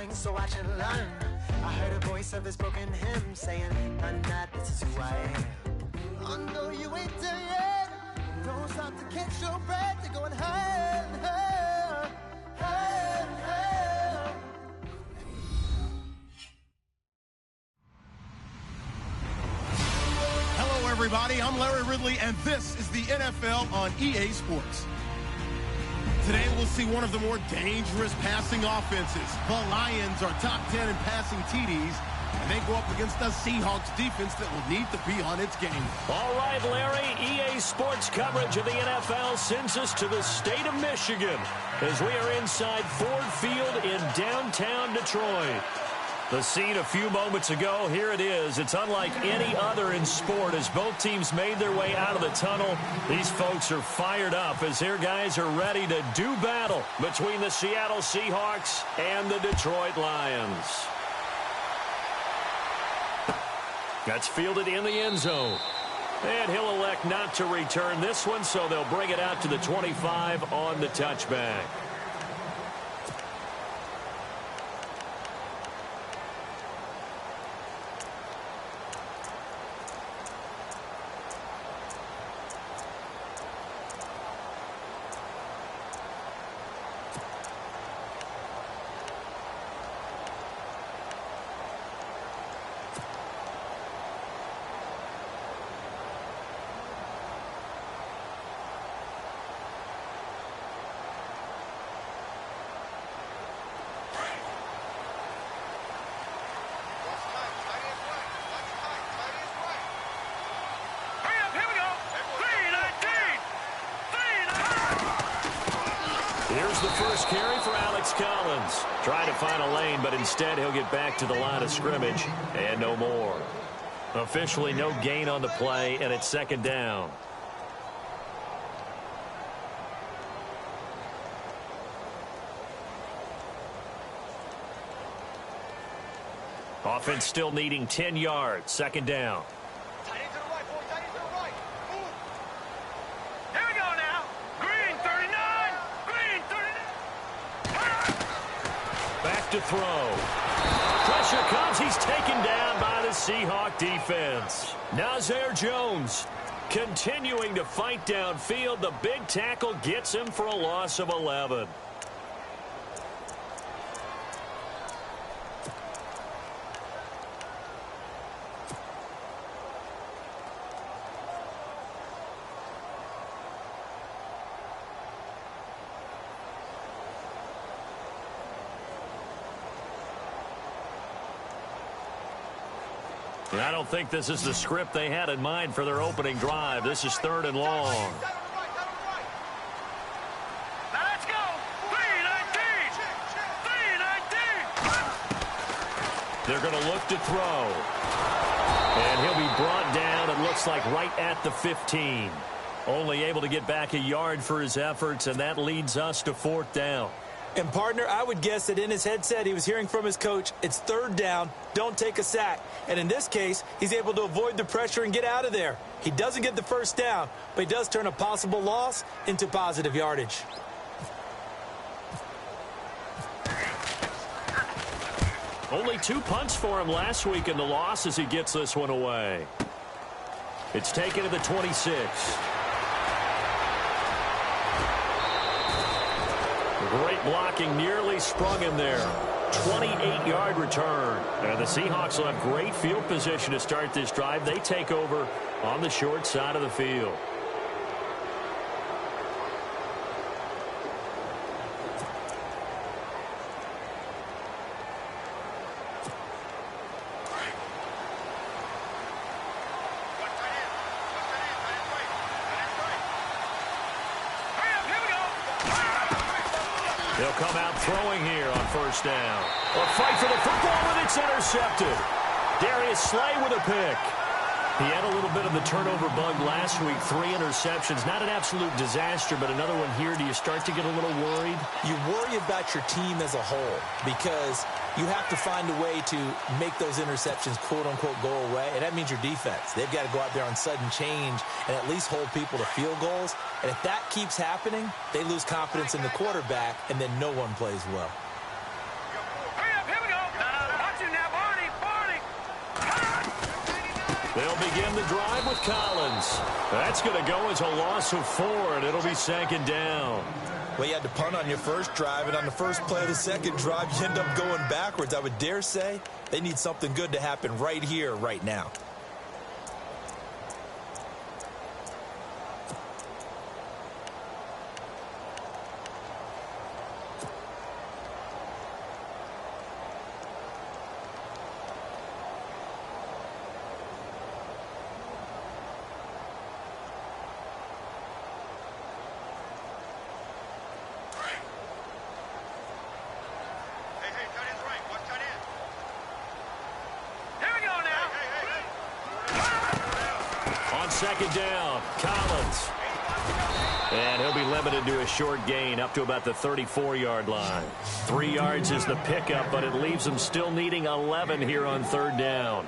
falling, so watch and learn. I heard a voice of this broken hymn saying, "I'm not, this is who I am." I know you ain't there yet. Don't stop to catch your breath. You're going higher and higher, higher and higher. Hello, everybody. I'm Larry Ridley, and this is the NFL on EA Sports. Today, we'll see one of the more dangerous passing offenses. The Lions are top 10 in passing TDs, and they go up against the Seahawks defense that will need to be on its game. All right, Larry, EA Sports coverage of the NFL sends us to the state of Michigan as we are inside Ford Field in downtown Detroit. The scene a few moments ago, here it is. It's unlike any other in sport as both teams made their way out of the tunnel. These folks are fired up as their guys are ready to do battle between the Seattle Seahawks and the Detroit Lions. That's fielded in the end zone. And he'll elect not to return this one, so they'll bring it out to the 25 on the touchback. Here's the first carry for Alex Collins. Trying to find a lane, but instead he'll get back to the line of scrimmage and no more. Officially no gain on the play, and it's second down. Offense still needing 10 yards. Second down. To throw. Pressure comes. He's taken down by the Seahawk defense. Nazir Jones continuing to fight downfield. The big tackle gets him for a loss of 11. I don't think this is the script they had in mind for their opening drive. This is third and long. Now let's go. 3-19. 3-19. They're going to look to throw. And he'll be brought down, it looks like, right at the 15. Only able to get back a yard for his efforts, and that leads us to fourth down. And, partner, I would guess that in his headset he was hearing from his coach, it's third down, don't take a sack. And in this case, he's able to avoid the pressure and get out of there. He doesn't get the first down, but he does turn a possible loss into positive yardage. Only 2 punts for him last week in the loss as he gets this one away. It's taken to the 26. Great blocking, nearly sprung him there. 28-yard return. And the Seahawks will have great field position to start this drive. They take over on the short side of the field. They'll come out throwing here on first down. A fight for the football, and it's intercepted. Darius Slay with a pick. He had a little bit of the turnover bug last week. 3 interceptions. Not an absolute disaster, but another one here. Do you start to get a little worried? You worry about your team as a whole because you have to find a way to make those interceptions, quote-unquote, go away, and that means your defense. They've got to go out there on sudden change and at least hold people to field goals. And if that keeps happening, they lose confidence in the quarterback, and then no one plays well. Hurry up, begin the drive with Collins. That's going to go as a loss of 4, and it'll be 2nd down. Well, you had to punt on your first drive, and on the first play of the second drive, you end up going backwards. I would dare say they need something good to happen right here, right now. Second down, Collins. And he'll be limited to a short gain up to about the 34-yard line. 3 yards is the pickup, but it leaves him still needing 11 here on 3rd down.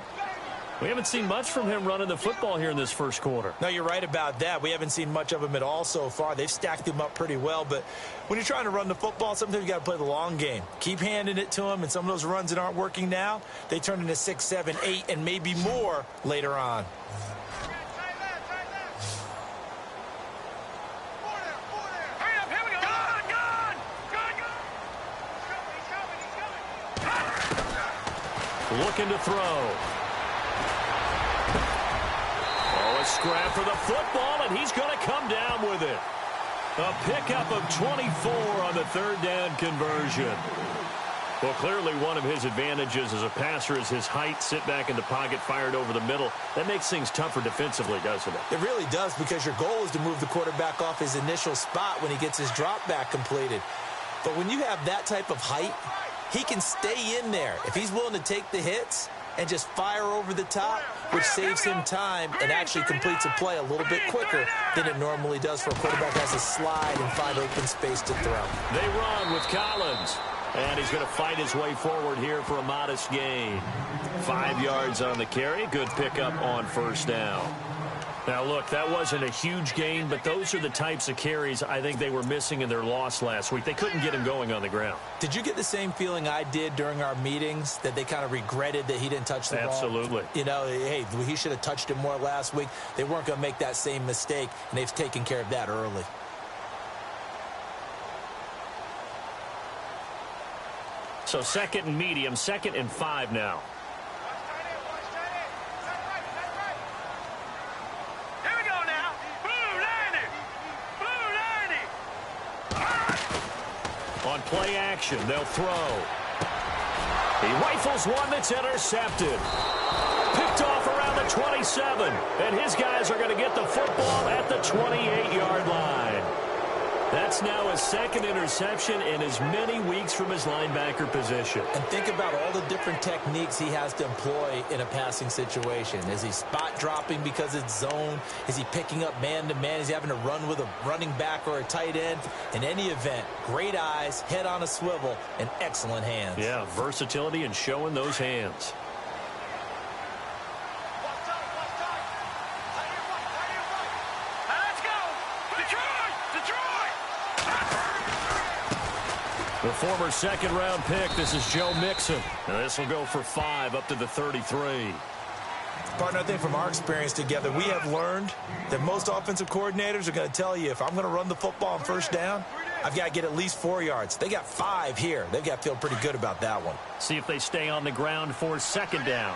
We haven't seen much from him running the football here in this first quarter. No, you're right about that. We haven't seen much of him at all so far. They've stacked him up pretty well, but when you're trying to run the football, sometimes you got to play the long game. Keep handing it to him, and some of those runs that aren't working now, they turn into 6, 7, 8, and maybe more later on. Looking to throw. Oh, a scrap for the football, and he's going to come down with it. A pickup of 24 on the 3rd down conversion. Well, clearly one of his advantages as a passer is his height, sit back in the pocket, fired over the middle. That makes things tougher defensively, doesn't it? It really does, because your goal is to move the quarterback off his initial spot when he gets his drop back completed. But when you have that type of height, he can stay in there if he's willing to take the hits and just fire over the top, which saves him time and actually completes a play a little bit quicker than it normally does for a quarterback that has a slide and find open space to throw. They run with Collins, and he's going to fight his way forward here for a modest gain. 5 yards on the carry. Good pickup on 1st down. Now, look, that wasn't a huge gain, but those are the types of carries I think they were missing in their loss last week. They couldn't get him going on the ground. Did you get the same feeling I did during our meetings, that they kind of regretted that he didn't touch the ball? Absolutely. You know, hey, he should have touched it more last week. They weren't going to make that same mistake, and they've taken care of that early. So 2nd and medium, 2nd and 5 now. On play action, they'll throw. He rifles one that's intercepted. Picked off around the 27. And his guys are going to get the football at the 28-yard line. That's now his 2nd interception in as many weeks from his linebacker position. And think about all the different techniques he has to employ in a passing situation. Is he spot dropping because it's zone? Is he picking up man-to-man? Is he having to run with a running back or a tight end? In any event, great eyes, head on a swivel, and excellent hands. Yeah, versatility and showing those hands. The former 2nd-round pick, this is Joe Mixon. And this will go for 5 up to the 33. Partner, I think from our experience together, we have learned that most offensive coordinators are going to tell you, if I'm going to run the football on 1st down, I've got to get at least 4 yards. They got 5 here. They've got to feel pretty good about that one. See if they stay on the ground for 2nd down.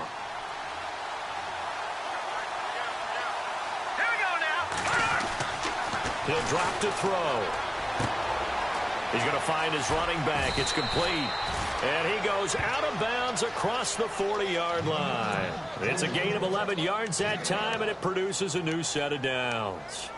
Here we go now. He'll drop to throw. He's going to find his running back. It's complete. And he goes out of bounds across the 40-yard line. It's a gain of 11 yards that time, and it produces a new set of downs.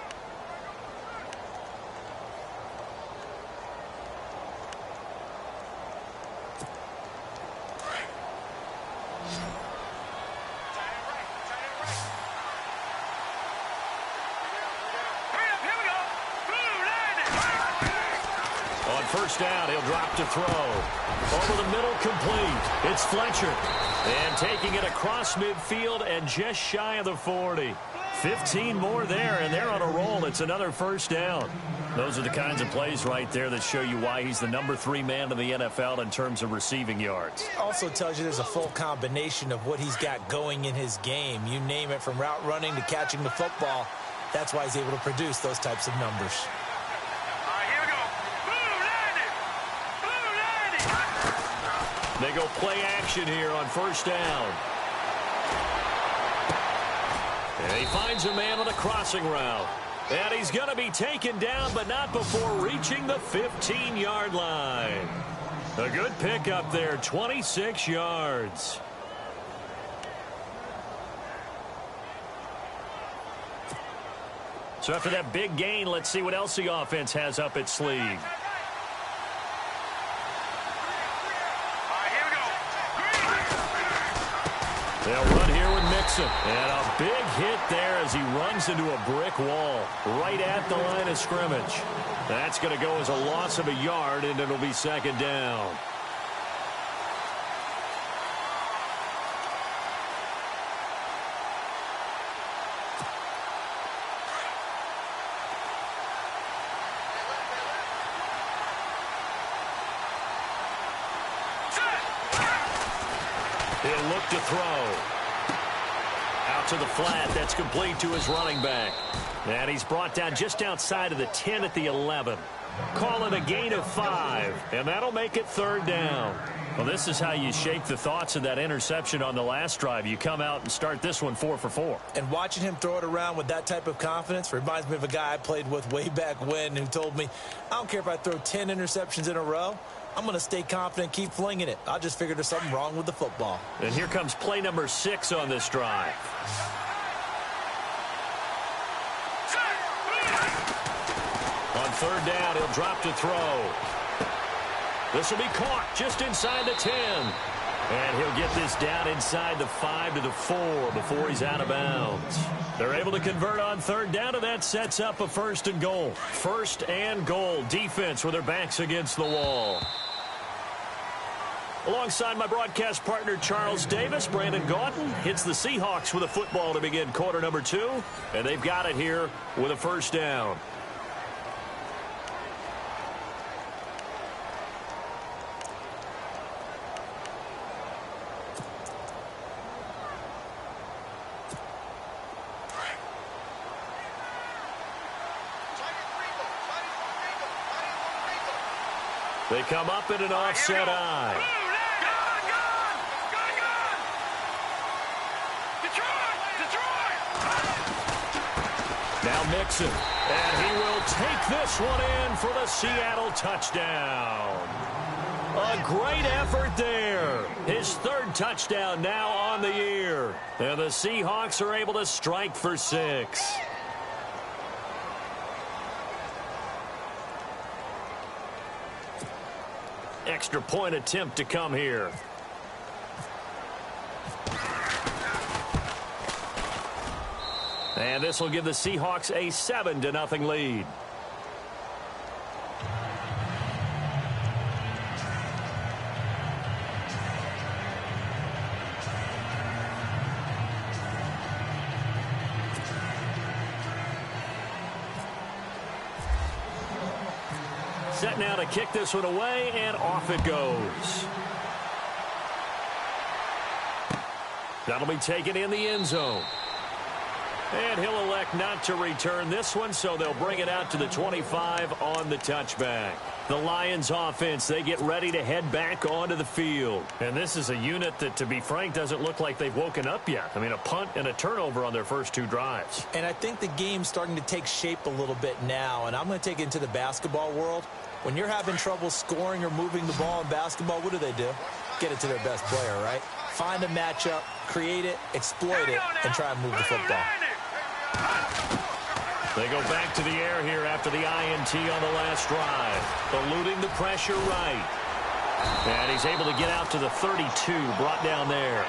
first down. He'll drop to throw. Over the middle, complete. It's Fletcher. And taking it across midfield and just shy of the 40. 15 more there, and they're on a roll. It's another first down. Those are the kinds of plays right there that show you why he's the number 3 man in the NFL in terms of receiving yards. Also tells you there's a full combination of what he's got going in his game. You name it, from route running to catching the football. That's why he's able to produce those types of numbers. All right, here we go. Blue 90. Blue 90. They go play action here on first down. And he finds a man on a crossing route. And he's going to be taken down, but not before reaching the 15-yard line. A good pickup there, 26 yards. So after that big gain, let's see what else the offense has up its sleeve. They'll run here with Mixon. And a big hit there as he runs into a brick wall right at the line of scrimmage. That's going to go as a loss of a yard, and it'll be second down. He'll look to throw. Out to the flat. That's complete to his running back. And he's brought down just outside of the 10 at the 11. Call it a gain of 5. And that'll make it third down. Well, this is how you shake the thoughts of that interception on the last drive. You come out and start this one 4 for 4. And watching him throw it around with that type of confidence reminds me of a guy I played with way back when who told me, I don't care if I throw 10 interceptions in a row. I'm going to stay confident, keep flinging it. I just figured there's something wrong with the football. And here comes play number 6 on this drive. On third down, he'll drop to throw. This will be caught just inside the 10. And he'll get this down inside the 5 to the 4 before he's out of bounds. They're able to convert on third down, and that sets up a first and goal. First and goal. Defense with their backs against the wall. Alongside my broadcast partner, Charles Davis, Brandon Gaudin hits the Seahawks with a football to begin quarter number 2. And they've got it here with a first down. They come up in an offset eye. Now Mixon, and he will take this one in for the Seattle touchdown. A great effort there. His third touchdown now on the year. And the Seahawks are able to strike for 6. Extra point attempt to come here. And this will give the Seahawks a 7-0 lead. Set now to kick this one away, and off it goes. That'll be taken in the end zone. And he'll elect not to return this one, so they'll bring it out to the 25 on the touchback. The Lions offense, they get ready to head back onto the field. And this is a unit that, to be frank, doesn't look like they've woken up yet. I mean, a punt and a turnover on their first 2 drives. And I think the game's starting to take shape a little bit now, and I'm going to take it into the basketball world. When you're having trouble scoring or moving the ball in basketball, what do? Get it to their best player, right? Find a matchup, create it, exploit it, and try and move the football. They go back to the air here after the INT on the last drive. Eluding the pressure right. And he's able to get out to the 32, brought down there.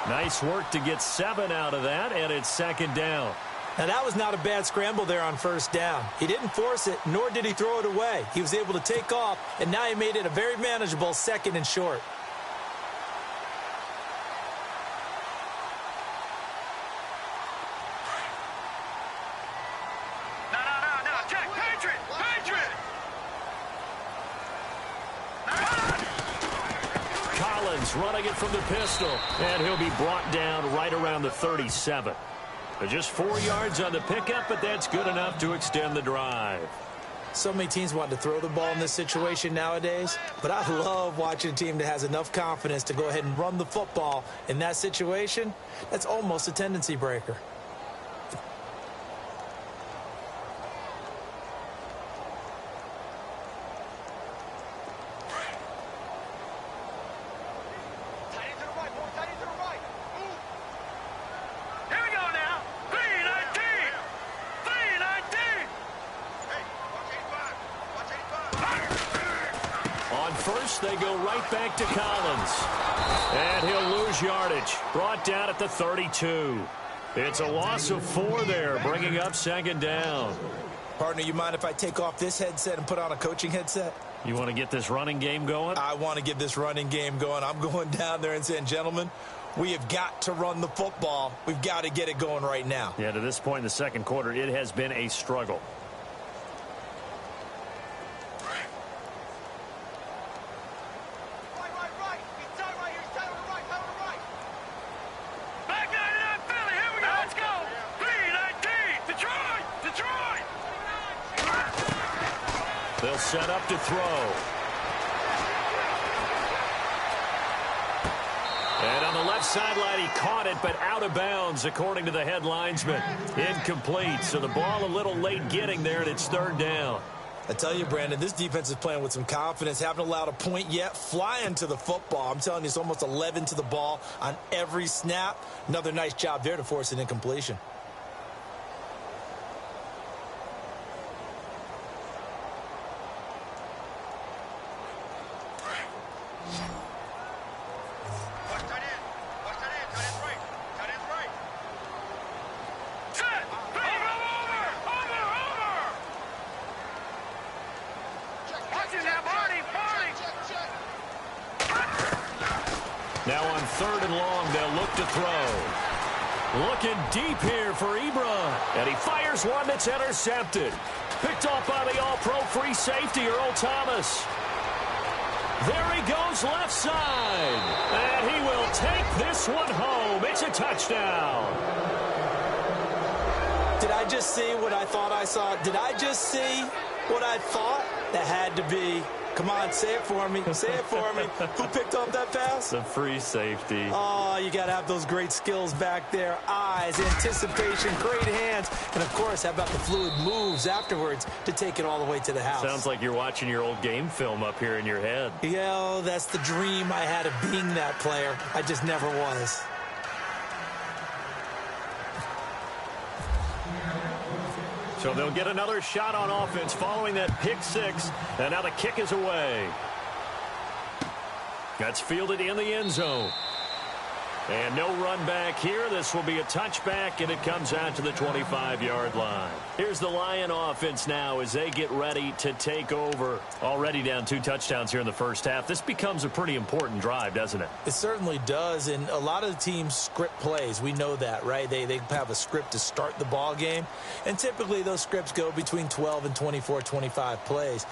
Nice work to get 7 out of that, and it's second down. Now, that was not a bad scramble there on first down. He didn't force it, nor did he throw it away. He was able to take off, and now he made it a very manageable 2nd and short. No, check, Patriot! Collins running it from the pistol, and he'll be brought down right around the 37. Just 4 yards on the pickup, but that's good enough to extend the drive. So many teams want to throw the ball in this situation nowadays, but I love watching a team that has enough confidence to go ahead and run the football. In that situation, that's almost a tendency breaker. They go right back to Collins. And he'll lose yardage. Brought down at the 32. It's a loss of 4 there, bringing up 2nd down. Partner, you mind if I take off this headset and put on a coaching headset? You want to get this running game going? I want to get this running game going. I'm going down there and saying, gentlemen, we have got to run the football. We've got to get it going right now. Yeah, to this point in the second quarter, it has been a struggle. They'll set up to throw. And on the left sideline, he caught it, but out of bounds, according to the head linesman. Incomplete, so the ball a little late getting there, and it's 3rd down. I tell you, Brandon, this defense is playing with some confidence. Haven't allowed a point yet. Flying to the football. I'm telling you, it's almost 11 to the ball on every snap. Another nice job there to force an incompletion. Now on 3rd and long, they'll look to throw. Looking deep here for Ibra. And he fires one that's intercepted. Picked off by the all-pro free safety, Earl Thomas. There he goes left side. And he will take this one home. It's a touchdown. Did I just see what I thought I saw? Did I just see what I thought? That had to be. Come on, say it for me. Say it for me. Who picked up that pass? The free safety. Oh, you got to have those great skills back there. Eyes, anticipation, great hands. And, of course, how about the fluid moves afterwards to take it all the way to the house? Sounds like you're watching your old game film up here in your head. Yeah, that's the dream I had of being that player. I just never was. So they'll get another shot on offense following that pick 6. And now the kick is away. That's fielded in the end zone. And no run back here. This will be a touchback, and it comes out to the 25-yard line. Here's the Lion offense now as they get ready to take over. Already down 2 touchdowns here in the first half. This becomes a pretty important drive, doesn't it? It certainly does, and a lot of the teams script plays. We know that, right? They have a script to start the ball game, and typically those scripts go between 12 and 24, 25 plays.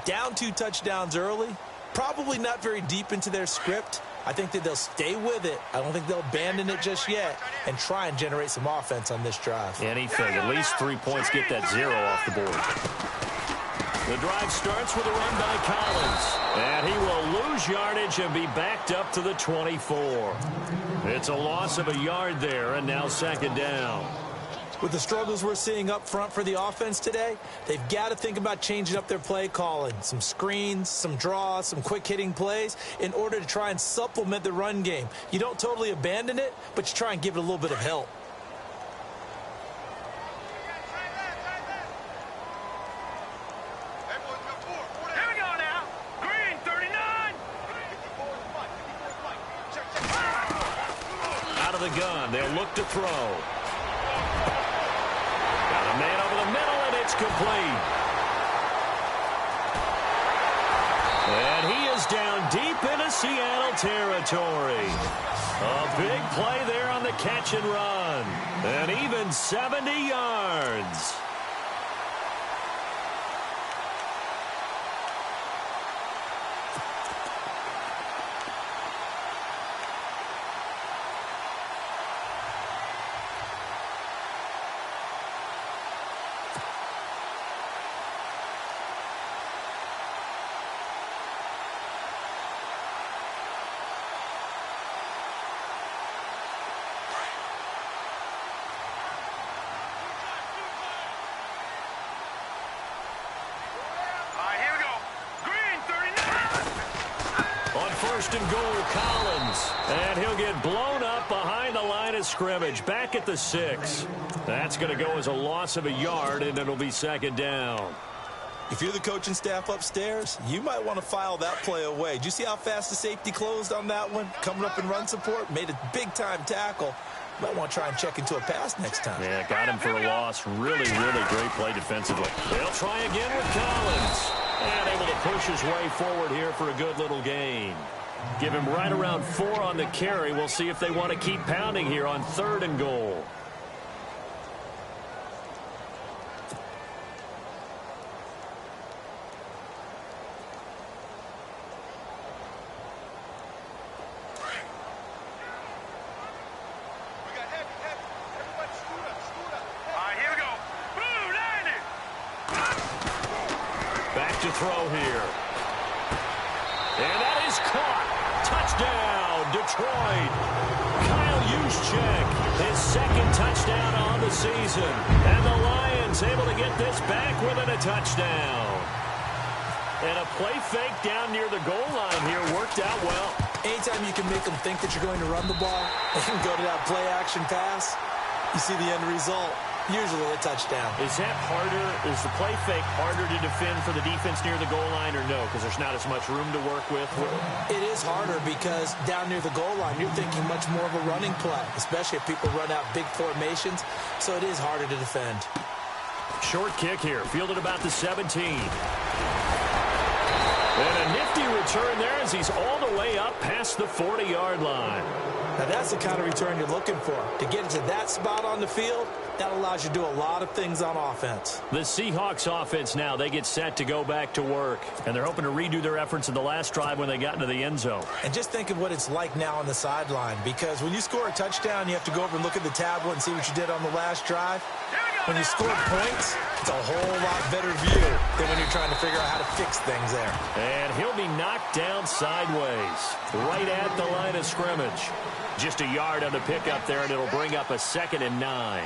Down 2 touchdowns early, probably not very deep into their script. I think that they'll stay with it. I don't think they'll abandon it just yet and try and generate some offense on this drive. Anything. At least 3 points. Get that 0 off the board. The drive starts with a run by Collins. And he will lose yardage and be backed up to the 24. It's a loss of a yard there, and now 2nd down. With the struggles we're seeing up front for the offense today, they've got to think about changing up their play calling. Some screens, some draws, some quick-hitting plays in order to try and supplement the run game. You don't totally abandon it, but you try and give it a little bit of help. Here we go now. Green, 39. Out of the gun, they'll look to throw. A man over the middle, and it's complete. And he is down deep into Seattle territory. A big play there on the catch and run. And even 70 yards. First and goal, Collins. And he'll get blown up behind the line of scrimmage. Back at the 6. That's going to go as a loss of a yard, and it'll be second down. If you're the coaching staff upstairs, you might want to file that play away. Did you see how fast the safety closed on that one? Coming up in run support, made a big-time tackle. Might want to try and check into a pass next time. Yeah, got him for a loss. Really, really great play defensively. They'll try again with Collins. And able to push his way forward here for a good little gain. Give him right around 4 on the carry. We'll see if they want to keep pounding here on 3rd and goal. To throw here. And that is caught. Touchdown, Detroit. Kyle Juszczyk, his 2nd touchdown on the season. And the Lions able to get this back within a touchdown. And a play fake down near the goal line here worked out well. Anytime you can make them think that you're going to run the ball and go to that play-action pass, you see the end result. Usually a touchdown. Is that harder? Is the play fake harder to defend for the defense near the goal line or no? Because there's not as much room to work with? It is harder because down near the goal line, you're thinking much more of a running play, especially if people run out big formations. So it is harder to defend. Short kick here, fielded about the 17. And a nifty return there as he's all the way up past the 40-yard line. Now that's the kind of return you're looking for. To get to that spot on the field, that allows you to do a lot of things on offense. The Seahawks offense now, they get set to go back to work. And they're hoping to redo their efforts in the last drive when they got into the end zone. And just think of what it's like now on the sideline. Because when you score a touchdown, you have to go over and look at the tablet and see what you did on the last drive. When you score points, it's a whole lot better view than when you're trying to figure out how to fix things there. And he'll be knocked down sideways, right at the line of scrimmage. Just a yard on the pickup there, and it'll bring up a 2nd and 9.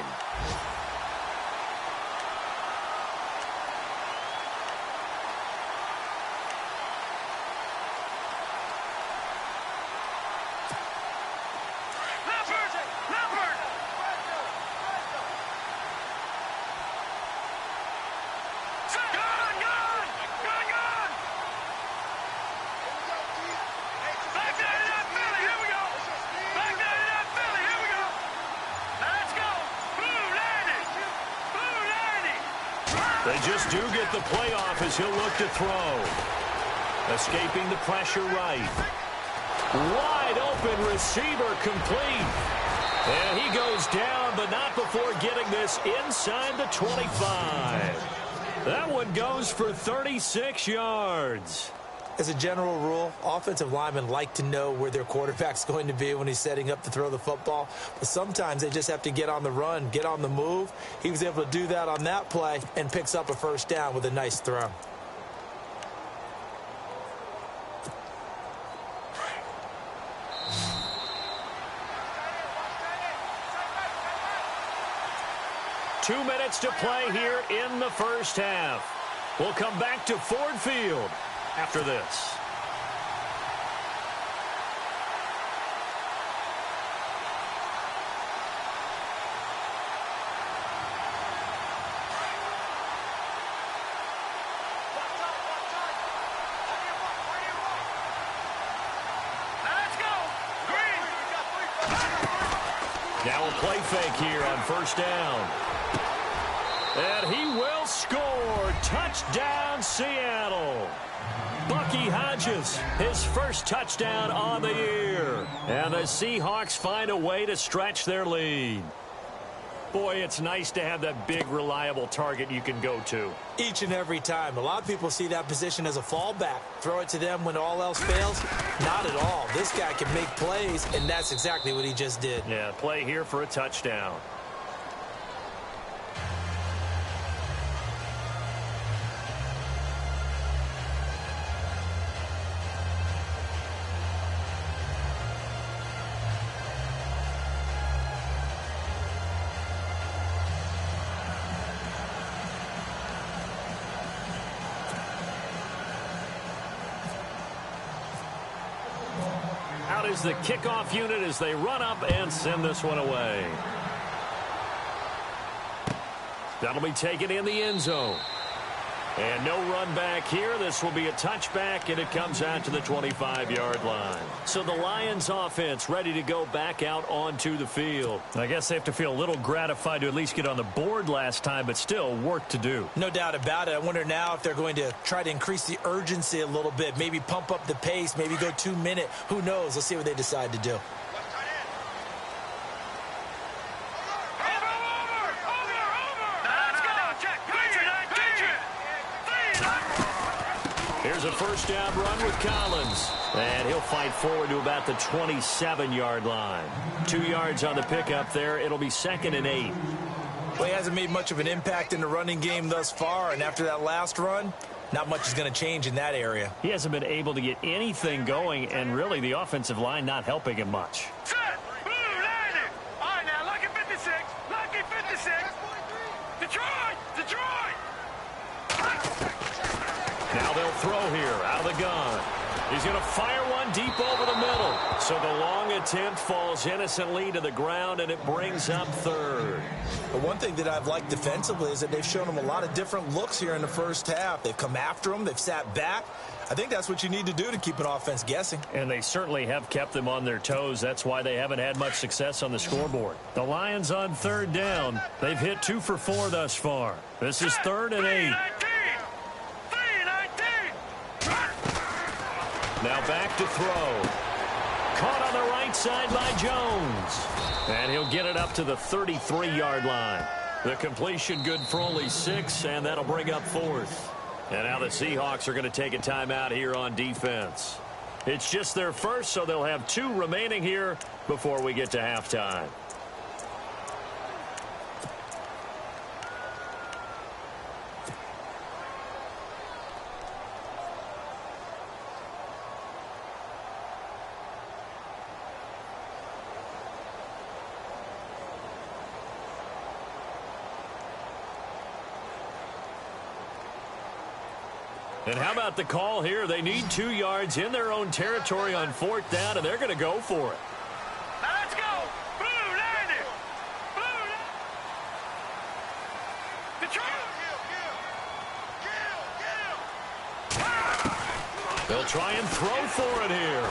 They just do get the playoff as he'll look to throw. Escaping the pressure right. Wide open receiver complete. And he goes down, but not before getting this inside the 25. That one goes for 36 yards. As a general rule, offensive linemen like to know where their quarterback's going to be when he's setting up to throw the football. But sometimes they just have to get on the run, get on the move. He was able to do that on that play and picks up a first down with a nice throw. Two minutes to play here in the first half. We'll come back to Ford Field after this. Now a play fake here on first down. And he will score. Touchdown, Seattle. Bucky Hodges, his first touchdown on the year. And the Seahawks find a way to stretch their lead. Boy, it's nice to have that big, reliable target you can go to. Each and every time. A lot of people see that position as a fallback. Throw it to them when all else fails. Not at all. This guy can make plays, and that's exactly what he just did. Yeah, play here for a touchdown. Out is the kickoff unit as they run up and send this one away. That'll be taken in the end zone. And no run back here. This will be a touchback, and it comes out to the 25-yard line. So the Lions offense ready to go back out onto the field. I guess they have to feel a little gratified to at least get on the board last time, but still work to do. No doubt about it. I wonder now if they're going to try to increase the urgency a little bit, maybe pump up the pace, maybe go 2 minute. Who knows? Let's see what they decide to do. Here's a first down run with Collins. And he'll fight forward to about the 27-yard line. 2 yards on the pickup there. It'll be 2nd and 8. Well, he hasn't made much of an impact in the running game thus far, and after that last run, not much is going to change in that area. He hasn't been able to get anything going, and really the offensive line not helping him much. Set. Blue, landing. All right, now, lucky 56. Lucky 56. Detroit. Detroit. Now they'll throw here out of the gun. He's going to fire one deep over the middle. So the long attempt falls innocently to the ground, and it brings up 3rd. But one thing that I've liked defensively is that they've shown him a lot of different looks here in the first half. They've come after him. They've sat back. I think that's what you need to do to keep an offense guessing. And they certainly have kept them on their toes. That's why they haven't had much success on the scoreboard. The Lions on 3rd down. They've hit 2 for 4 thus far. This is 3rd and 8. Now back to throw. Caught on the right side by Jones. And he'll get it up to the 33-yard line. The completion good for only 6, and that'll bring up 4th. And now the Seahawks are going to take a timeout here on defense. It's just their first, so they'll have 2 remaining here before we get to halftime. And how about the call here? They need 2 yards in their own territory on 4th down, and they're going to go for it. Now let's go. Blue, landing. Blue. Detroit. They'll try and throw for it here.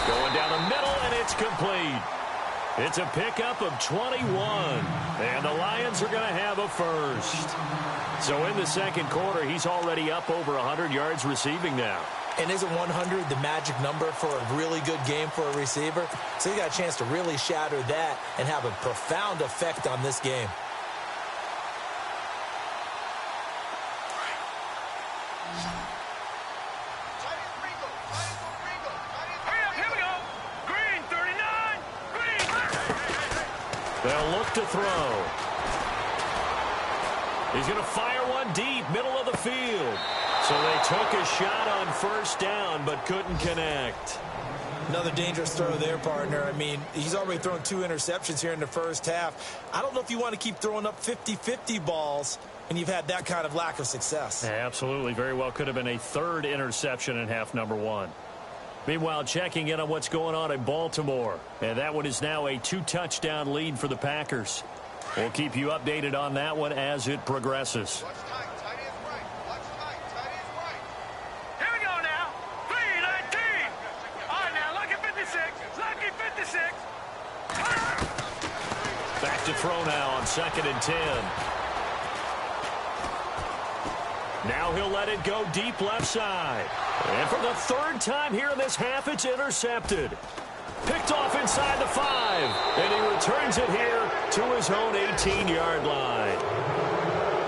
Going down the middle, and it's complete. It's a pickup of 21, and the Lions are going to have a first. So in the second quarter, he's already up over 100 yards receiving now. And isn't 100 the magic number for a really good game for a receiver? So he got a chance to really shatter that and have a profound effect on this game. Here we go. Green, 39. Green. They'll look to throw. He's going to fire one deep, middle of the field. So they took a shot on 1st down, but couldn't connect. Another dangerous throw there, partner. I mean, he's already thrown 2 interceptions here in the first half. I don't know if you want to keep throwing up 50-50 balls when you've had that kind of lack of success. Yeah, absolutely. Very well could have been a 3rd interception in half number 1. Meanwhile, checking in on what's going on in Baltimore. And that one is now a 2-touchdown lead for the Packers. We'll keep you updated on that one as it progresses. Watch tight. Tight is right. Watch tight. Tight is right. Here we go now. 3-19. All right, now, lucky 56. Lucky 56. Back to throw now on 2nd and 10. Now he'll let it go deep left side. And for the 3rd time here in this half, it's intercepted. Picked off inside the 5. And he returns it here to his own 18-yard line.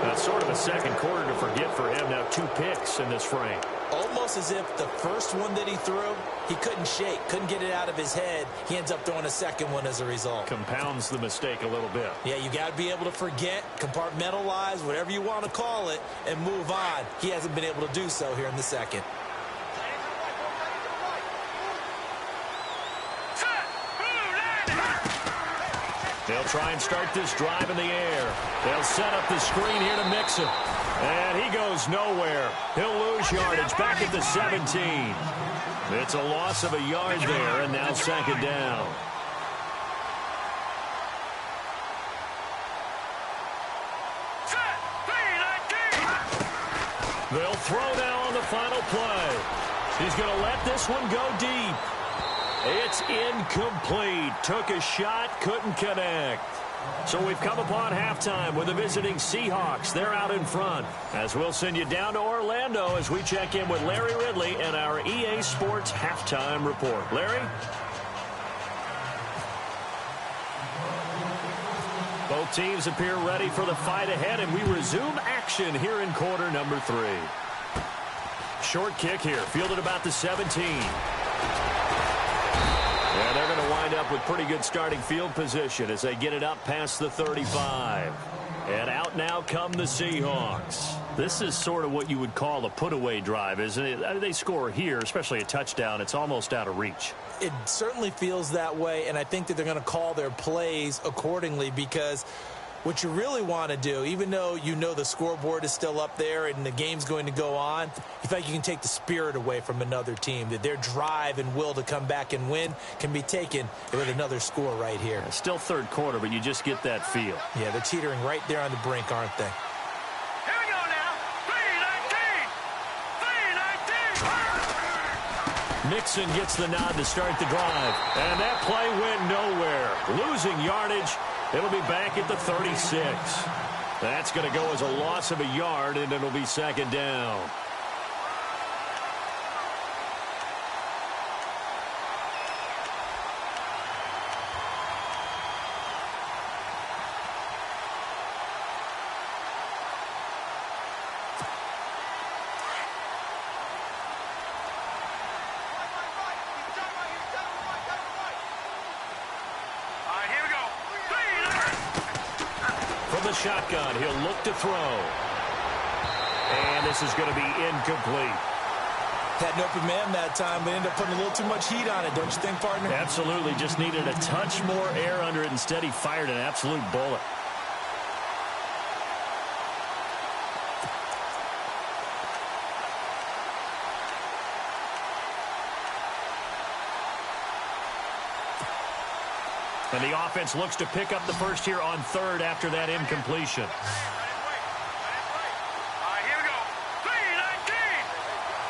That's sort of a second quarter to forget for him. Now 2 picks in this frame. Almost as if the first one that he threw, he couldn't shake, couldn't get it out of his head. He ends up throwing a second one as a result. Compounds the mistake a little bit. Yeah, you got to be able to forget, compartmentalize, whatever you want to call it, and move on. He hasn't been able to do so here in the second. They'll try and start this drive in the air. They'll set up the screen here to Mixon. And he goes nowhere. He'll lose yardage back at the 17. It's a loss of a yard there, and now 2nd down. They'll throw now on the final play. He's going to let this one go deep. It's incomplete. Took a shot, couldn't connect. So we've come upon halftime with the visiting Seahawks. They're out in front. As we'll send you down to Orlando as we check in with Larry Ridley and our EA Sports halftime report. Larry? Both teams appear ready for the fight ahead, and we resume action here in quarter number 3. Short kick here, fielded about the 17. And they're going to wind up with pretty good starting field position as they get it up past the 35. And out now come the Seahawks. This is sort of what you would call a put-away drive, isn't it? They score here, especially a touchdown. It's almost out of reach. It certainly feels that way, and I think that they're going to call their plays accordingly because what you really want to do, even though you know the scoreboard is still up there and the game's going to go on, you feel like you can take the spirit away from another team, that their drive and will to come back and win can be taken with another score right here. It's still 3rd quarter, but you just get that feel. Yeah, they're teetering right there on the brink, aren't they? Here we go now. 3-19. Mixon gets the nod to start the drive, and that play went nowhere. Losing yardage. It'll be back at the 36. That's going to go as a loss of a yard, and it'll be 2nd down. Shotgun. He'll look to throw. And this is going to be incomplete. Had an open man that time, but ended up putting a little too much heat on it, don't you think, partner? Absolutely. Just needed a touch more air under it. Instead, he fired an absolute bullet. And the offense looks to pick up the first here on 3rd after that incompletion. All right, here we go. 3-19.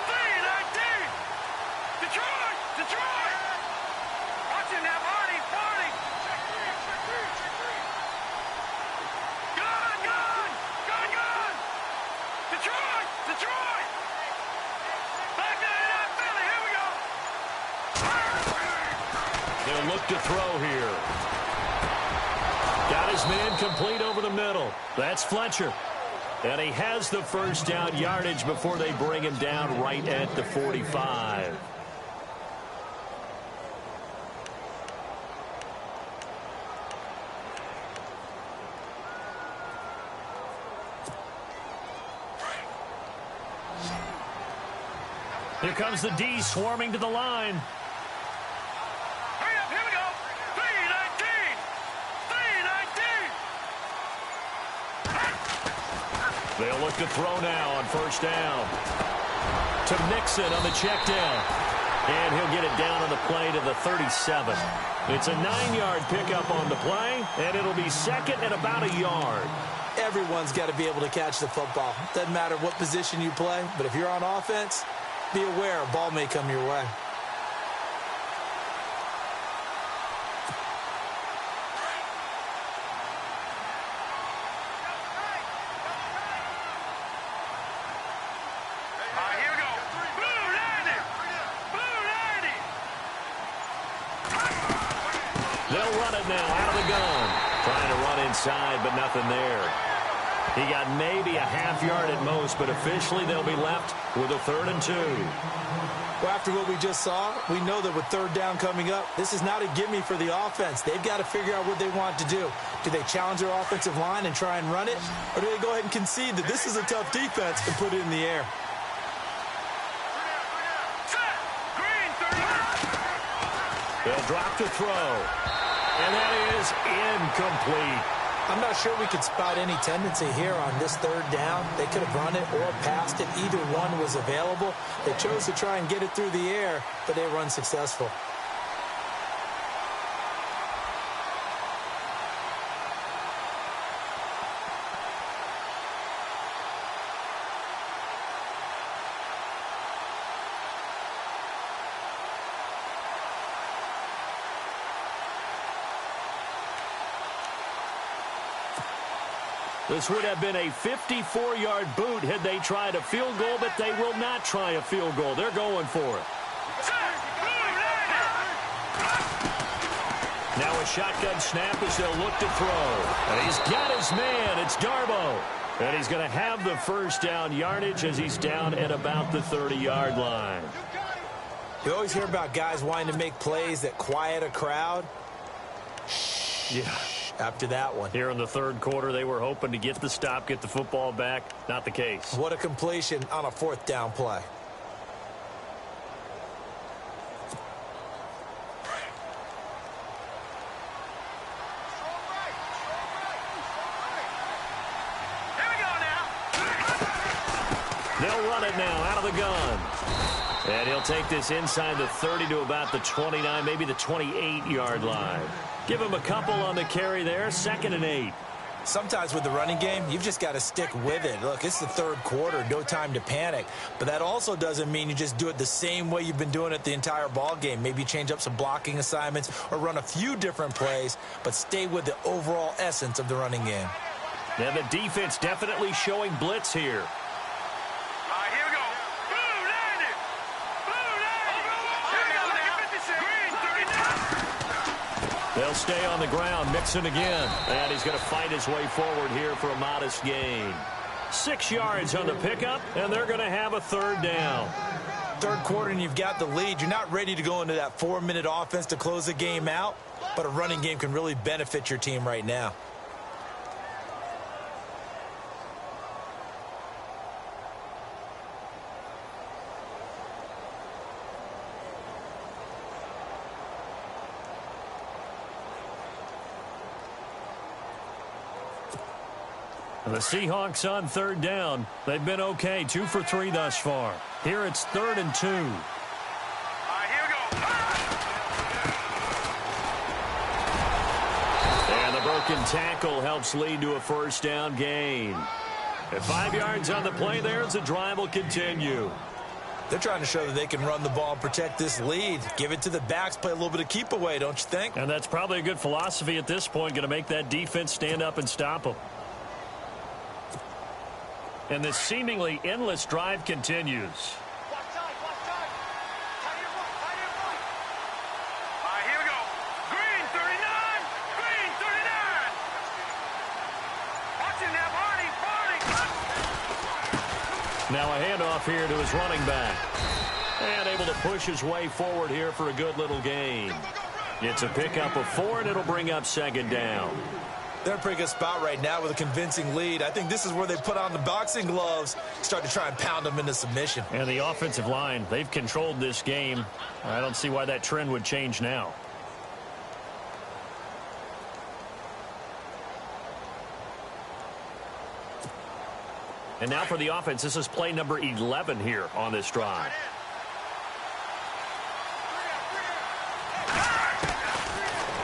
3-19. Detroit. Detroit. Watch him now, Barney. Barney. Gun. Gun. Gun. Gun. Detroit. Detroit. Back to Philly. Here we go. They'll look to throw here. Got his man complete over the middle. That's Fletcher. And he has the first down yardage before they bring him down right at the 45. Here comes the D swarming to the line. They'll look to throw now on 1st down. To Mixon on the check down. And he'll get it down on the play to the 37. It's a 9-yard pickup on the play, and it'll be 2nd and about a yard. Everyone's got to be able to catch the football. Doesn't matter what position you play, but if you're on offense, be aware a ball may come your way. They'll run it now out of the gun. Trying to run inside, but nothing there. He got maybe a half yard at most, but officially they'll be left with a 3rd and 2. Well, after what we just saw, we know that with 3rd down coming up, this is not a gimme for the offense. They've got to figure out what they want to do. Do they challenge their offensive line and try and run it? Or do they go ahead and concede that this is a tough defense and put it in the air? They'll drop to throw. And that is incomplete. I'm not sure we could spot any tendency here on this 3rd down. They could have run it or passed it. Either one was available. They chose to try and get it through the air, but they were unsuccessful. This would have been a 54-yard boot had they tried a field goal, but they will not try a field goal. They're going for it. Now a shotgun snap as they'll look to throw. And he's got his man. It's Darbo. And he's going to have the 1st down yardage as he's down at about the 30-yard line. You always hear about guys wanting to make plays that quiet a crowd. Yeah. After that one. Here in the 3rd quarter, they were hoping to get the stop, get the football back. Not the case. What a completion on a 4th down play. They'll run it now out of the gun. And he'll take this inside the 30 to about the 29, maybe the 28-yard line. Give him a couple on the carry there, 2nd and 8. Sometimes with the running game, you've just got to stick with it. Look, it's the 3rd quarter, no time to panic. But that also doesn't mean you just do it the same way you've been doing it the entire ball game. Maybe change up some blocking assignments or run a few different plays, but stay with the overall essence of the running game. Now the defense definitely showing blitz here. They'll stay on the ground, Mixon again. And he's going to fight his way forward here for a modest gain. 6 yards on the pickup, and they're going to have a 3rd down. 3rd quarter and you've got the lead. You're not ready to go into that 4-minute offense to close the game out, but a running game can really benefit your team right now. The Seahawks on 3rd down. They've been okay, 2 for 3 thus far. Here it's 3rd and 2. Here we go. And the broken tackle helps lead to a 1st down gain. At 5 yards on the play there as the drive will continue. They're trying to show that they can run the ball and protect this lead. Give it to the backs, play a little bit of keep away, don't you think? And that's probably a good philosophy at this point, going to make that defense stand up and stop them. And this seemingly endless drive continues. Here we go. Green 39. Green 39. Watch him now, Barney. Now a handoff here to his running back. And able to push his way forward here for a good little gain. It's a pickup of 4, and it'll bring up 2nd down. They're in a pretty good spot right now with a convincing lead. I think this is where they put on the boxing gloves, start to try and pound them into submission. And the offensive line, they've controlled this game. I don't see why that trend would change now. And now for the offense, this is play number 11 here on this drive.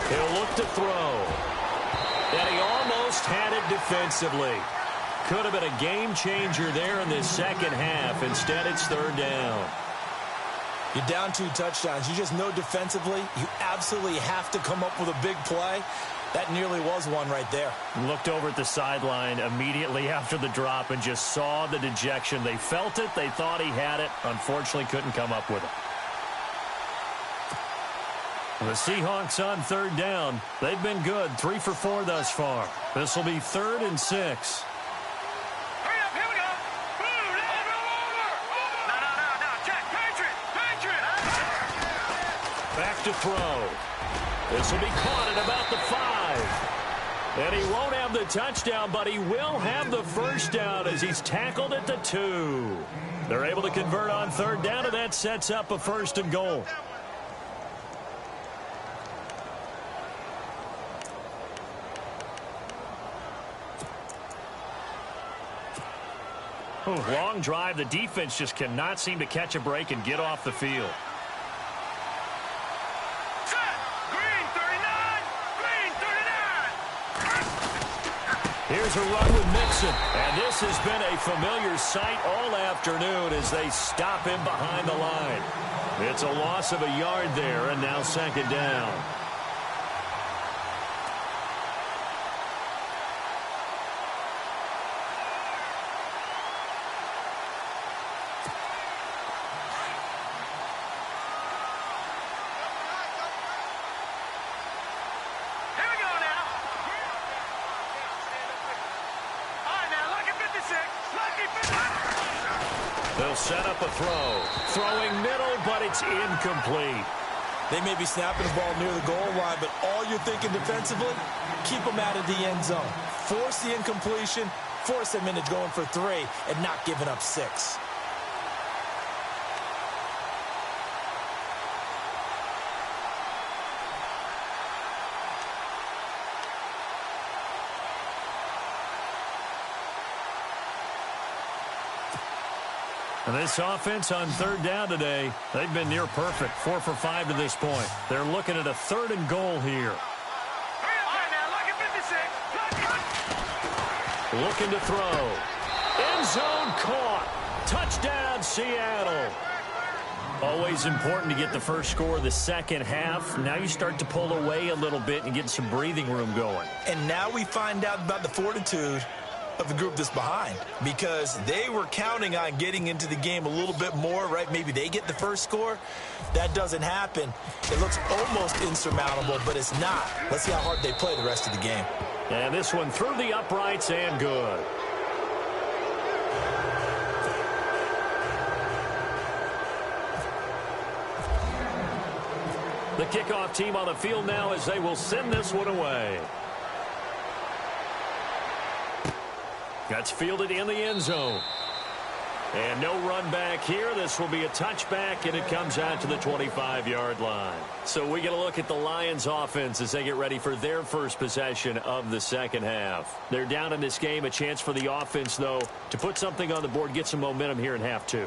He'll look to throw. And he almost had it defensively. Could have been a game changer there in this 2nd half. Instead, it's 3rd down. You're down 2 touchdowns. You just know defensively you absolutely have to come up with a big play. That nearly was one right there. Looked over at the sideline immediately after the drop and just saw the dejection. They felt it. They thought he had it. Unfortunately, couldn't come up with it. The Seahawks on third down. They've been good, 3 for 4 thus far. This will be 3rd and 6. Hurry up, here we go. Boom, over. No, check. Patriot. Back to throw. This will be caught at about the 5. And he won't have the touchdown, but he will have the first down as he's tackled at the 2. They're able to convert on third down, and that sets up a 1st and goal. Long drive. The defense just cannot seem to catch a break and get off the field. Set. Green 39. Here's a run with Mixon. And this has been a familiar sight all afternoon as they stop him behind the line. It's a loss of a yard there, and now 2nd down. They'll set up a throw. Throwing middle, but it's incomplete. They may be snapping the ball near the goal line, but all you're thinking defensively, keep them out of the end zone. Force the incompletion, force them into going for 3, and not giving up 6. And this offense on third down today, they've been near perfect, 4 for 5 to this point. They're looking at a 3rd and goal here. Looking to throw. End zone caught. Touchdown, Seattle. Always important to get the first score of the second half. Now you start to pull away a little bit and get some breathing room going. And now we find out about the fortitude of the group that's behind, because they were counting on getting into the game a little bit more, right? Maybe they get the first score. That doesn't happen. It looks almost insurmountable, but it's not. Let's see how hard they play the rest of the game. And this one through the uprights and good. The kickoff team on the field now as they will send this one away. That's fielded in the end zone. And no run back here. This will be a touchback, and it comes out to the 25-yard line. So we get a look at the Lions offense as they get ready for their first possession of the second half. They're down in this game. A chance for the offense, though, to put something on the board, get some momentum here in half 2.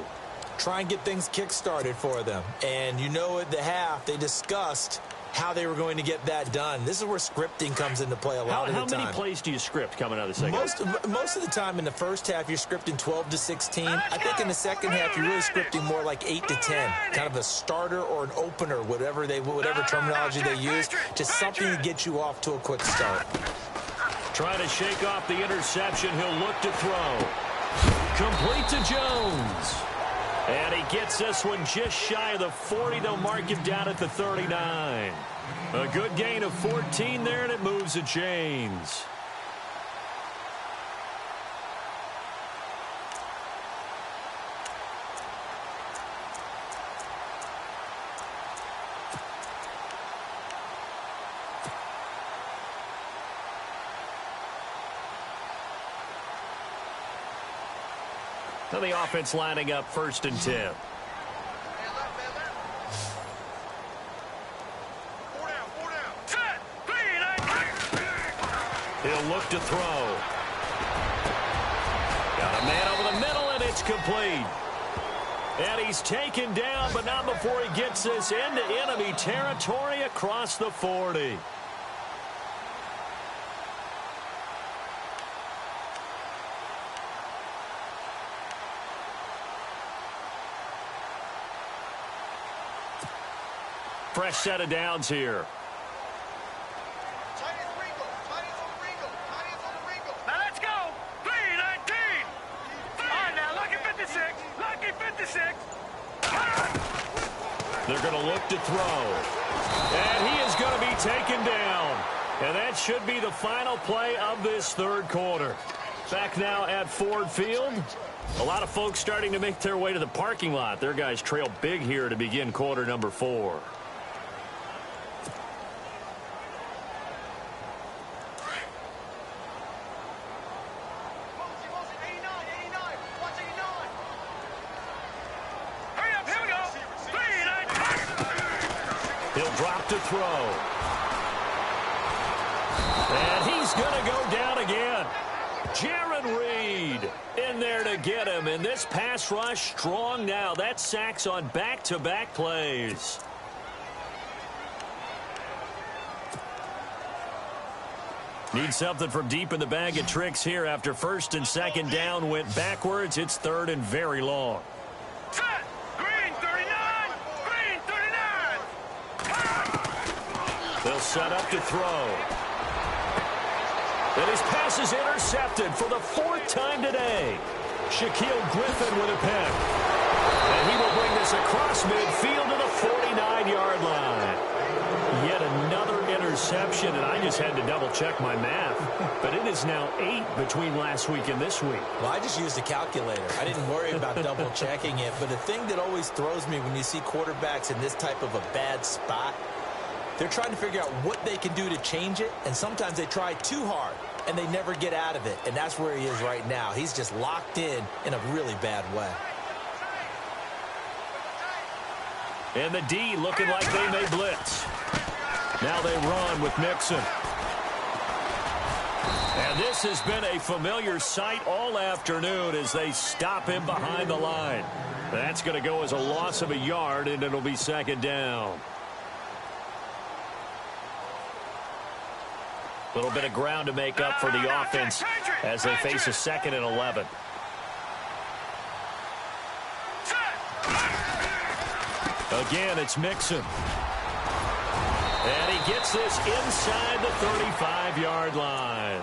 Try and get things kick-started for them. And you know at the half, they discussed how they were going to get that done. This is where scripting comes into play a lot of the time. How many plays do you script coming out of the second half? Most of the time in the first half, you're scripting 12 to 16. I think in the second half, you're really scripting more like 8 to 10. Kind of a starter or an opener, whatever terminology they use. Just something to get you off to a quick start. Trying to shake off the interception. He'll look to throw. Complete to Jones. And he gets this one just shy of the 40. They'll mark him down at the 39. A good gain of 14 there, and it moves the chains. So the offense lining up 1st and 10. He'll look to throw. Got a man over the middle, and it's complete. And he's taken down, but not before he gets this into enemy territory across the 40. Fresh set of downs here. Now let's go. 3-19. All right, now, lucky 56. Lucky 56. They're going to look to throw. And he is going to be taken down. And that should be the final play of this third quarter. Back now at Ford Field. A lot of folks starting to make their way to the parking lot. Their guys trail big here to begin quarter number 4. He'll drop to throw. And he's going to go down again. Jaron Reed in there to get him. And this pass rush strong now. That's sacks on back-to-back plays. Need something from deep in the bag of tricks here after first and second down went backwards. It's third and very long. Set. Green 39. Green 39. They'll set up to throw. And his pass is intercepted for the 4th time today. Shaquille Griffin with a pick. And he will bring this across midfield to the 49-yard line. Yet another interception, and I just had to double-check my math. But it is now 8 between last week and this week. Well, I just used a calculator. I didn't worry about double-checking it. But the thing that always throws me when you see quarterbacks in this type of a bad spot, they're trying to figure out what they can do to change it, and sometimes they try too hard, and they never get out of it. And that's where he is right now. He's just locked in a really bad way. And the D looking like they may blitz. Now they run with Mixon. And this has been a familiar sight all afternoon as they stop him behind the line. That's going to go as a loss of a yard, and it'll be second down. A little bit of ground to make up for the offense as they face a 2nd and 11. Again, it's Mixon. And he gets this inside the 35-yard line.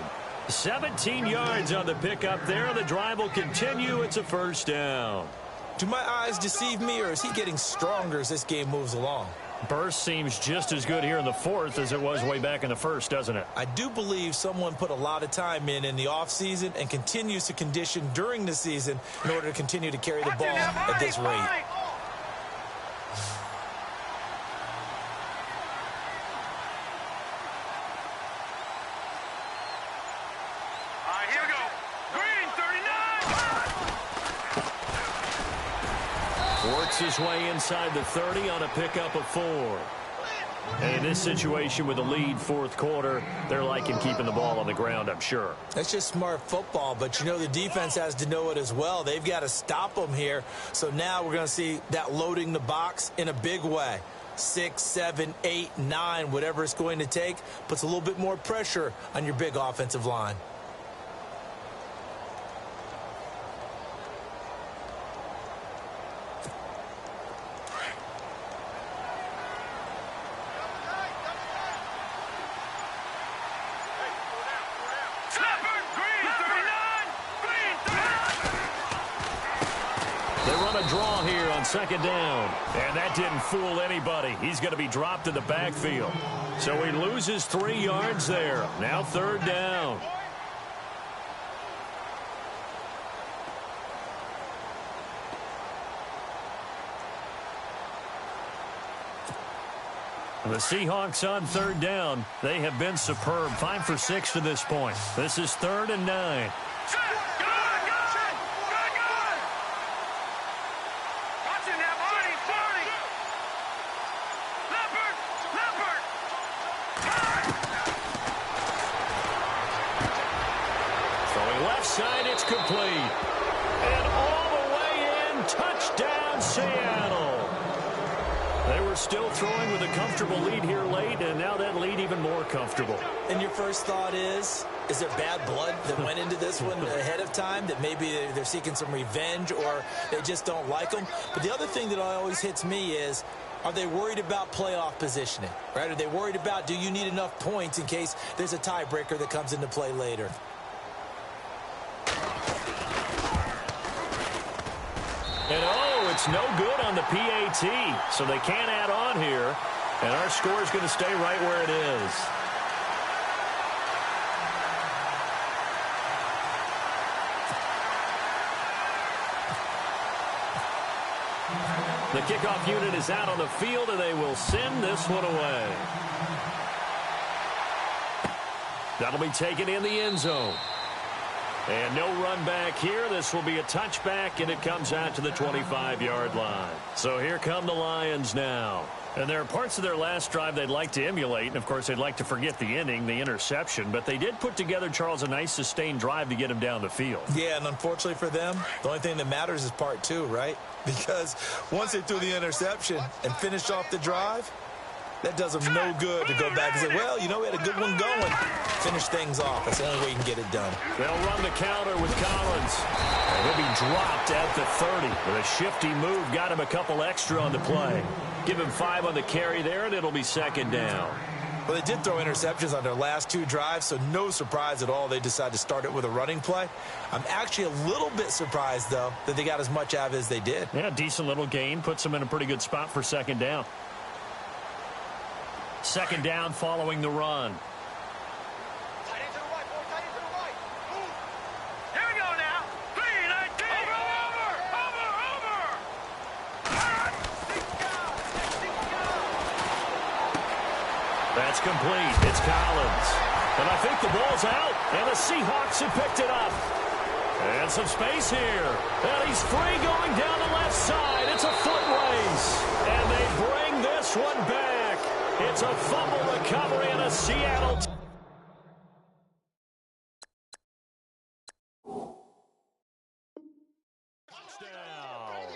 17 yards on the pickup there. The drive will continue. It's a first down. Do my eyes deceive me, or is he getting stronger as this game moves along? Burst seems just as good here in the 4th as it was way back in the 1st, doesn't it? I do believe someone put a lot of time in the offseason and continues to condition during the season in order to continue to carry the ball at this rate. Works his way inside the 30 on a pickup of 4. And in this situation with a lead 4th quarter, they're liking keeping the ball on the ground, I'm sure. That's just smart football, but you know the defense has to know it as well. They've got to stop them here. So now we're going to see that loading the box in a big way. 6, 7, 8, 9, whatever it's going to take, puts a little bit more pressure on your big offensive line. Draw here on second down. And that didn't fool anybody. He's going to be dropped in the backfield. So he loses 3 yards there. Now third down. The Seahawks on third down. They have been superb. 5 for 6 to this point. This is 3rd and 9. Side, it's complete. And all the way in, touchdown Seattle. They were still throwing with a comfortable lead here late, and now that lead even more comfortable. And your first thought is there bad blood that went into this one ahead of time, that maybe they're seeking some revenge or they just don't like them? But the other thing that always hits me is, are they worried about playoff positioning, right? Are they worried about, do you need enough points in case there's a tiebreaker that comes into play later? And oh, it's no good on the PAT, so they can't add on here, and our score is going to stay right where it is. The kickoff unit is out on the field, and they will send this one away. That'll be taken in the end zone. And no run back here. This will be a touchback, and it comes out to the 25-yard line. So here come the Lions now. And there are parts of their last drive they'd like to emulate. And, of course, they'd like to forget the inning, the interception. But they did put together, Charles, a nice sustained drive to get him down the field. Yeah, and unfortunately for them, the only thing that matters is part two, right? Because once they threw the interception and finished off the drive, that does them no good to go back and say, well, you know, we had a good one going. Finish things off. That's the only way you can get it done. They'll run the counter with Collins. And he'll be dropped at the 30. With a shifty move, got him a couple extra on the play. Give him 5 on the carry there, and it'll be second down. Well, they did throw interceptions on their last 2 drives, so no surprise at all they decided to start it with a running play. I'm actually a little bit surprised, though, that they got as much out of it as they did. Yeah, decent little gain. Puts them in a pretty good spot for second down. Second down following the run. Here we go now. 3-19. Over. That's complete. It's Collins. And I think the ball's out. And the Seahawks have picked it up. And some space here. And he's free going down the left side. It's a foot race. And they bring this one back. It's a fumble recovery in a Seattle. Touchdown.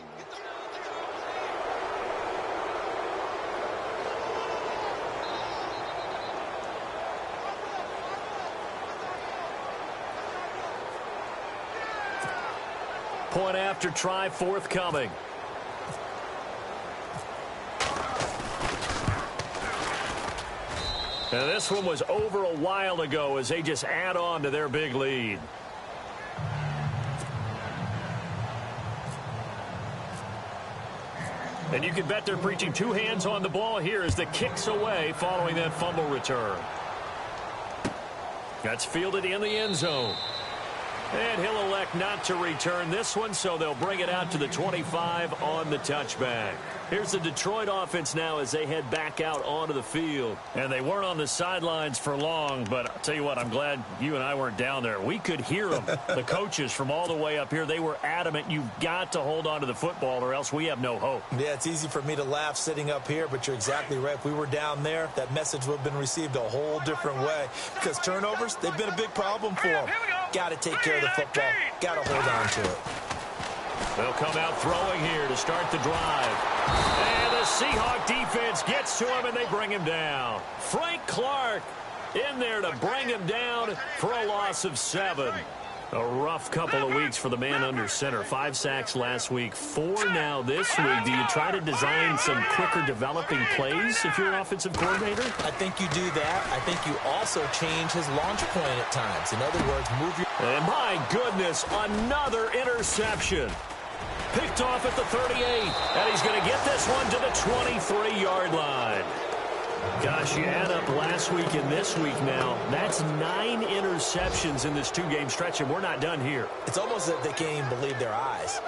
Point after try forthcoming. And this one was over a while ago as they just add on to their big lead. And you can bet they're preaching 2 hands on the ball here as the kick's away following that fumble return. That's fielded in the end zone. And he'll elect not to return this one, so they'll bring it out to the 25 on the touchback. Here's the Detroit offense now as they head back out onto the field. And they weren't on the sidelines for long, but I'll tell you what, I'm glad you and I weren't down there. We could hear them, the coaches from all the way up here. They were adamant, you've got to hold on to the football or else we have no hope. Yeah, it's easy for me to laugh sitting up here, but you're exactly right. If we were down there, that message would have been received a whole different way. Because turnovers, they've been a big problem for them. Got to take care of the football. Got to hold on to it. They'll come out throwing here to start the drive. And the Seahawk defense gets to him, and they bring him down. Frank Clark in there to bring him down for a loss of 7. A rough couple of weeks for the man under center. 5 sacks last week, 4 now this week. Do you try to design some quicker developing plays if you're an offensive coordinator? I think you do that. I think you also change his launch point at times. In other words, move your... And my goodness, another interception. Picked off at the 38. And he's going to get this one to the 23-yard line. Gosh, you add up last week and this week now. That's 9 interceptions in this 2-game stretch, and we're not done here. It's almost as if they can't even believe their eyes.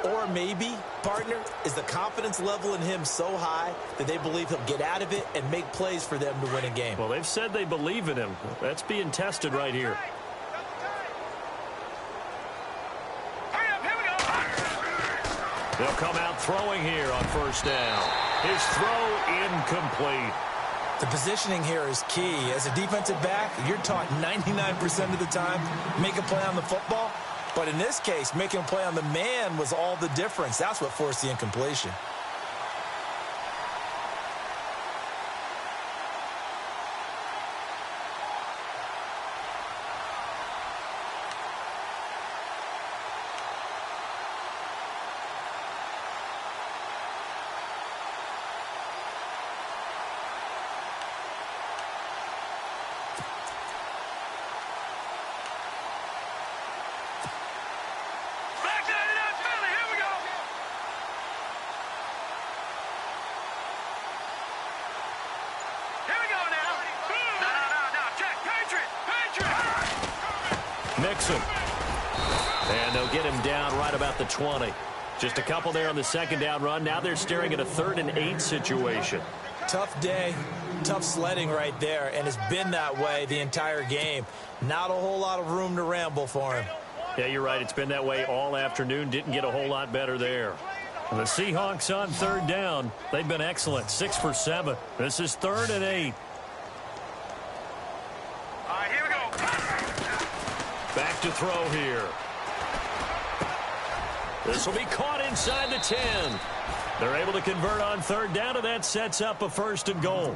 Or maybe, partner, is the confidence level in him so high that they believe he'll get out of it and make plays for them to win a game. Well, they've said they believe in him. That's being tested right here. They'll come out throwing here on first down. His throw incomplete. The positioning here is key. As a defensive back, you're taught 99% of the time, make a play on the football. But in this case, making a play on the man was all the difference. That's what forced the incompletion. Mixon. And they'll get him down right about the 20. Just a couple there on the second down run. Now they're staring at a 3rd and 8 situation. Tough day, tough sledding right there, and it's been that way the entire game. Not a whole lot of room to ramble for him. Yeah, you're right. It's been that way all afternoon. Didn't get a whole lot better there. The Seahawks on 3rd down. They've been excellent. 6 for 7. This is 3rd and 8. All right, here we go. Back to throw here. This will be caught inside the 10. They're able to convert on 3rd down, and that sets up a 1st and goal.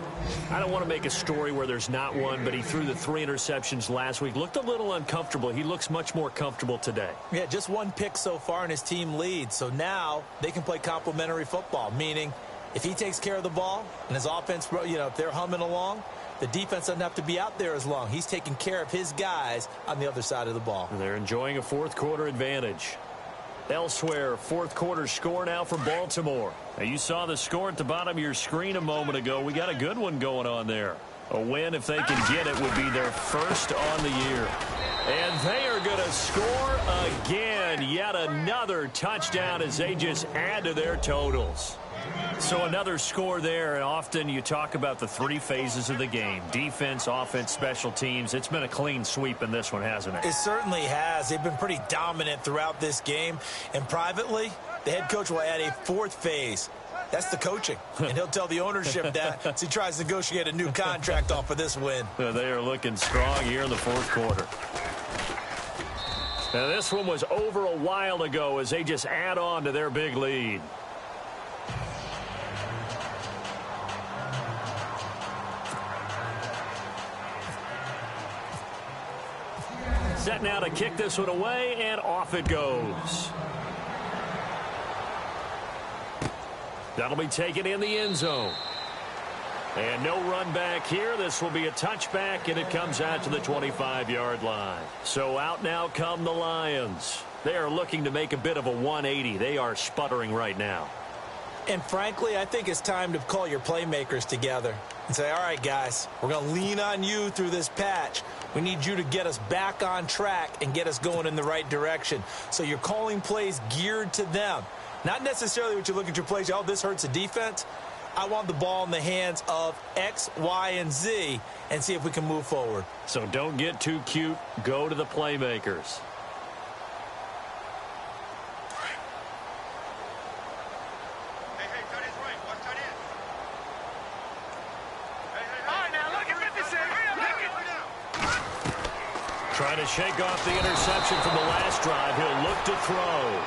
I don't want to make a story where there's not one, but he threw the 3 interceptions last week. Looked a little uncomfortable. He looks much more comfortable today. Yeah, just 1 pick so far, and his team leads. So now they can play complementary football, meaning if he takes care of the ball and his offense, if they're humming along, the defense doesn't have to be out there as long. He's taking care of his guys on the other side of the ball. And they're enjoying a 4th quarter advantage. Elsewhere, 4th quarter score now for Baltimore. Now, you saw the score at the bottom of your screen a moment ago. We got a good one going on there. A win, if they can get it, would be their 1st on the year. And they are going to score again. Yet another touchdown as they just add to their totals. So another score there, and often you talk about the 3 phases of the game. Defense, offense, special teams. It's been a clean sweep in this one, hasn't it? It certainly has. They've been pretty dominant throughout this game. And privately, the head coach will add a 4th phase. That's the coaching. And he'll tell the ownership that as he tries to negotiate a new contract off of this win. They are looking strong here in the 4th quarter. Now, this one was over a while ago as they just add on to their big lead. Set now to kick this one away, and off it goes. That'll be taken in the end zone. And no run back here. This will be a touchback, and it comes out to the 25-yard line. So out now come the Lions. They are looking to make a bit of a 180. They are sputtering right now. And frankly, I think it's time to call your playmakers together and say, all right, guys, we're going to lean on you through this patch. We need you to get us back on track and get us going in the right direction. So you're calling plays geared to them. Not necessarily what you look at your plays, oh, this hurts the defense. I want the ball in the hands of X, Y, and Z and see if we can move forward. So don't get too cute. Go to the playmakers. Trying to shake off the interception from the last drive. He'll look to throw.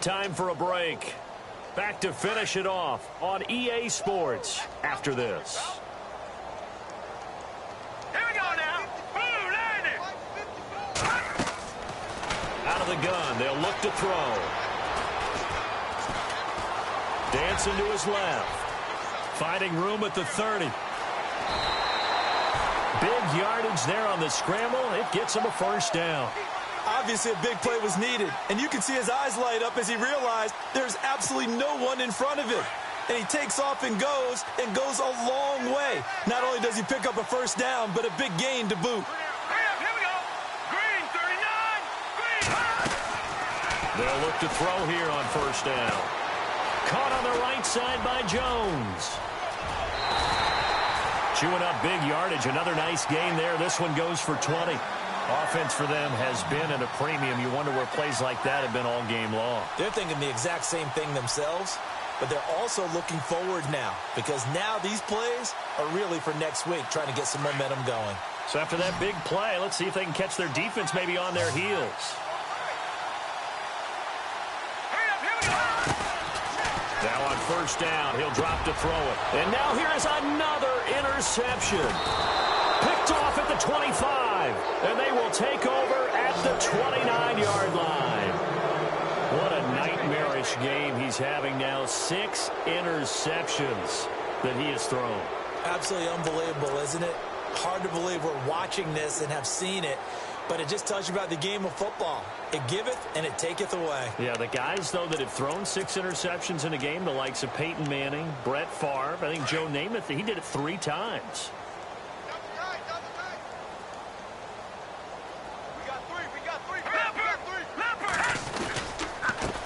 Time for a break. Back to finish it off on EA Sports after this. The gun. They'll look to throw. Dancing to his left. Finding room at the 30. Big yardage there on the scramble. It gets him a 1st down. Obviously, a big play was needed. And you can see his eyes light up as he realized there's absolutely no one in front of him. And he takes off and goes a long way. Not only does he pick up a 1st down, but a big gain to boot. They'll look to throw here on 1st down. Caught on the right side by Jones. Chewing up big yardage. Another nice gain there. This one goes for 20. Offense for them has been at a premium. You wonder where plays like that have been all game long. They're thinking the exact same thing themselves, but they're also looking forward now because now these plays are really for next week, trying to get some momentum going. So after that big play, let's see if they can catch their defense maybe on their heels. Now on 1st down, he'll drop to throw it. And now here is another interception. Picked off at the 25. And they will take over at the 29-yard line. What a nightmarish game he's having now. 6 interceptions that he has thrown. Absolutely unbelievable, isn't it? Hard to believe we're watching this and have seen it. But it just tells you about the game of football. It giveth and it taketh away. Yeah, the guys, though, that have thrown 6 interceptions in a game, the likes of Peyton Manning, Brett Favre, I think Joe Namath, he did it 3 times.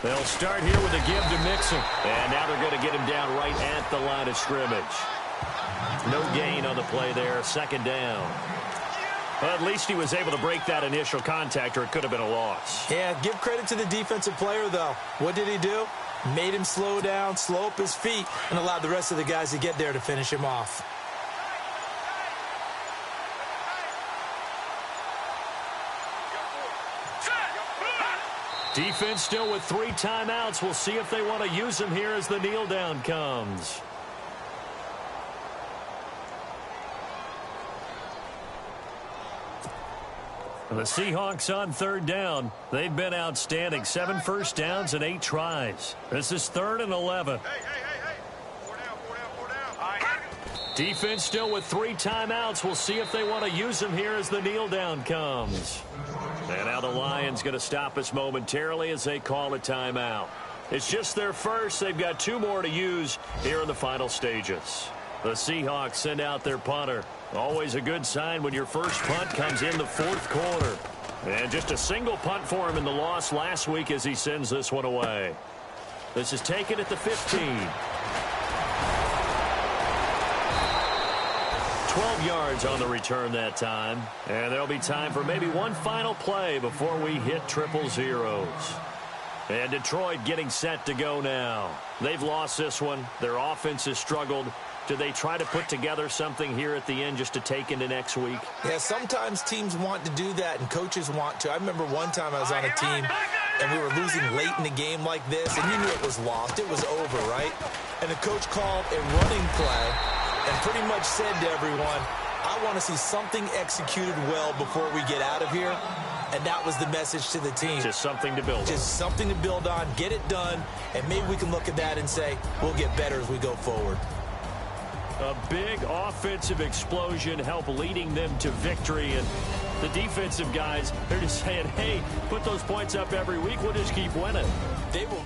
They'll start here with a give to Mixon. And now they're going to get him down right at the line of scrimmage. No gain on the play there. 2nd down. Well, at least he was able to break that initial contact, or it could have been a loss. Yeah, give credit to the defensive player, though. What did he do? Made him slow down, slow up his feet, and allowed the rest of the guys to get there to finish him off. Defense still with 3 timeouts. We'll see if they want to use them here as the kneel down comes. The Seahawks on 3rd down. They've been outstanding. 7 first downs and 8 tries. This is 3rd and 11. Hey. 4 down. Defense still with 3 timeouts. We'll see if they want to use them here as the kneel down comes. And now the Lions going to stop us momentarily as they call a timeout. It's just their first. They've got 2 more to use here in the final stages. The Seahawks send out their punter. Always a good sign when your first punt comes in the 4th quarter. And just a single punt for him in the loss last week as he sends this one away. This is taken at the 15. 12 yards on the return that time. And there'll be time for maybe one final play before we hit 000. And Detroit getting set to go now. They've lost this one. Their offense has struggled. Do they try to put together something here at the end just to take into next week? Yeah, sometimes teams want to do that and coaches want to. I remember one time I was on a team and we were losing late in the game like this, and you knew it was lost. It was over, right? And the coach called a running play and pretty much said to everyone, I want to see something executed well before we get out of here. And that was the message to the team. Just something to build on. Just something to build on, get it done, and maybe we can look at that and say, we'll get better as we go forward. A big offensive explosion helped leading them to victory. And the defensive guys, they're just saying, hey, put those points up every week. We'll just keep winning. They will